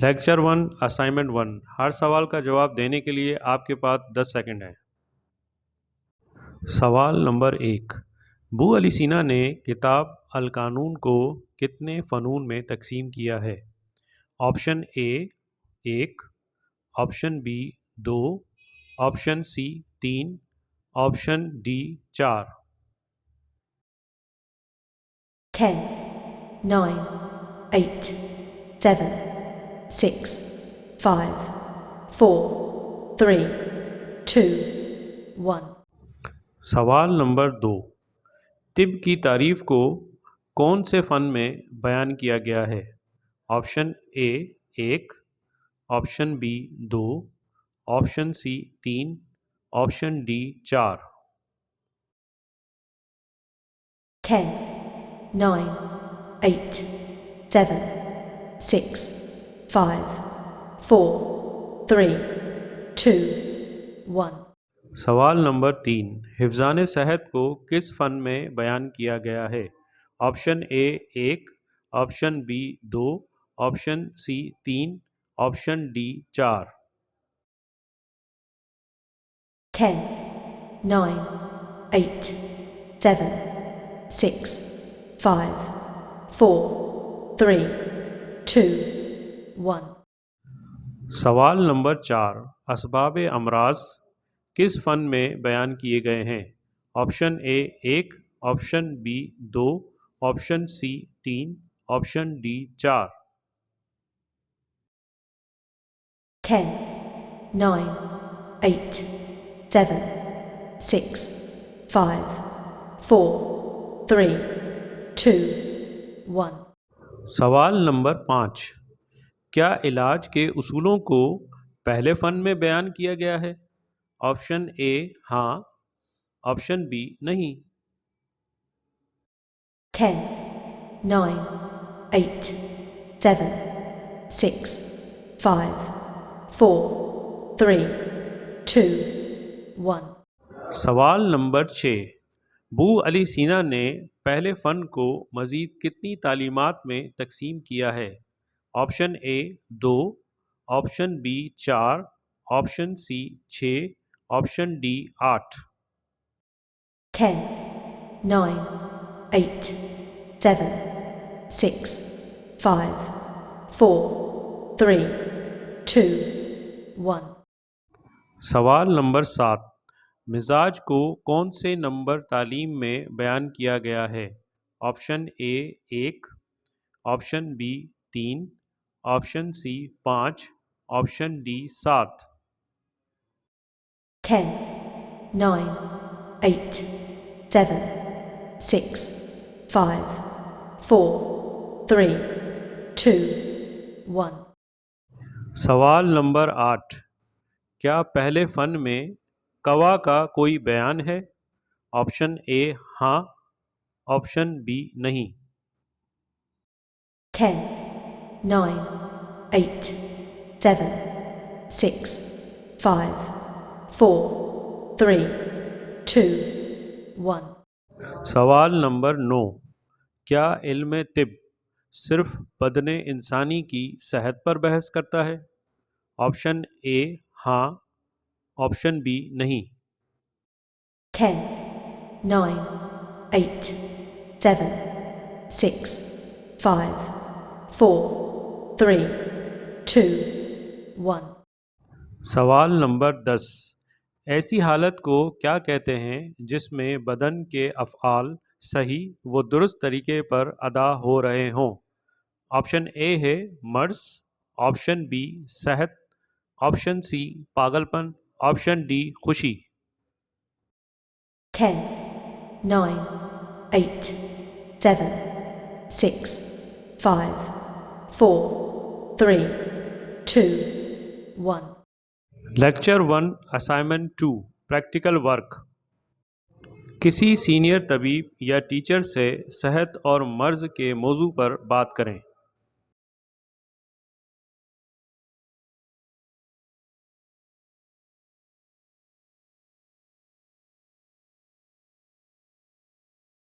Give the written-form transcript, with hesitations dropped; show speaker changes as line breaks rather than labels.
Lecture 1 assignment 1 ہر سوال کا جواب دینے کے لیے آپ کے پاس 10 سیکنڈ ہیں۔ سوال نمبر 1، ابو علی سینا نے کتاب القانون کو کتنے فنون میں تقسیم کیا ہے؟ Option A 1، option B 2، option C 3، option D 4۔
10, 9, 8, 7, 6, 5, 4, 3, 2, 1۔
سوال نمبر 2، طب کی تعریف کو کون سے فن میں بیان کیا گیا ہے؟ Option A 1، option B 2، option C 3، option D 4۔
10, 9, 8, 7, 6, 5, 4, 3, 2, 1۔
سوال نمبر 3، حفظان صحت کو کس فن میں بیان کیا گیا ہے؟ Option A 1، option B 2، option C 3، option D 4۔
10, 9, 8, 7, 6, 5, 4, 3, 2, 1۔
سوال نمبر 4، اسباب امراض کس فن میں بیان کیے گئے ہیں؟ Option A 1، option B 2، option C 3، option D 4۔
10, 9, 8, 7, 6, 5, 4, 3, 2, 1۔
سوال نمبر 5، کیا علاج کے اصولوں کو پہلے فن میں بیان کیا گیا ہے؟ آپشن اے ہاں، آپشن بی نہیں۔
10, 9, 8, 7, 6, 5, 4, 3, 2, 1۔
سوال نمبر 6، ابو علی سینا نے پہلے فن کو مزید کتنی تعلیمات میں تقسیم کیا ہے؟ Option A 2، option B 4، option C 6، option D 8۔
10, 9, 8, 7, 6, 5, 4, 3, 2, 1۔
سوال نمبر 7، مزاج کو کون سے نمبر تعلیم میں بیان کیا گیا ہے؟ Option A 1، option B 3، option C 5، option D 7۔
10, 9, 8, 7, 6, 5, 4, 3, 2, 1۔
سوال نمبر 8، کیا پہلے فن میں قوا کا کوئی بیان ہے؟ آپشن اے ہاں، آپشن بی نہیں۔
10, 9, 8, 7, 6, 5, 4, 3, 2, 1۔
سوال نمبر 9، کیا علم طب صرف بدن انسانی کی صحت پر بحث کرتا ہے؟ آپشن اے ہاں، آپشن بی نہیں۔
10, 9, 8, 7, 6, 5, 4, 3, 2, 1۔
سوال نمبر 10، ایسی حالت کو کیا کہتے ہیں جس میں بدن کے افعال صحیح و درست طریقے پر ادا ہو رہے ہوں؟ آپشن اے ہے مرض، آپشن بی صحت، آپشن سی پاگل پن، آپشن ڈی خوشی۔
10, 9, 8, 7, 6, 5, 4, 3, 2, 1۔
Lecture 1 assignment 2 practical work. کسی سینئر طبیب یا ٹیچر سے صحت اور مرض کے موضوع پر بات کریں۔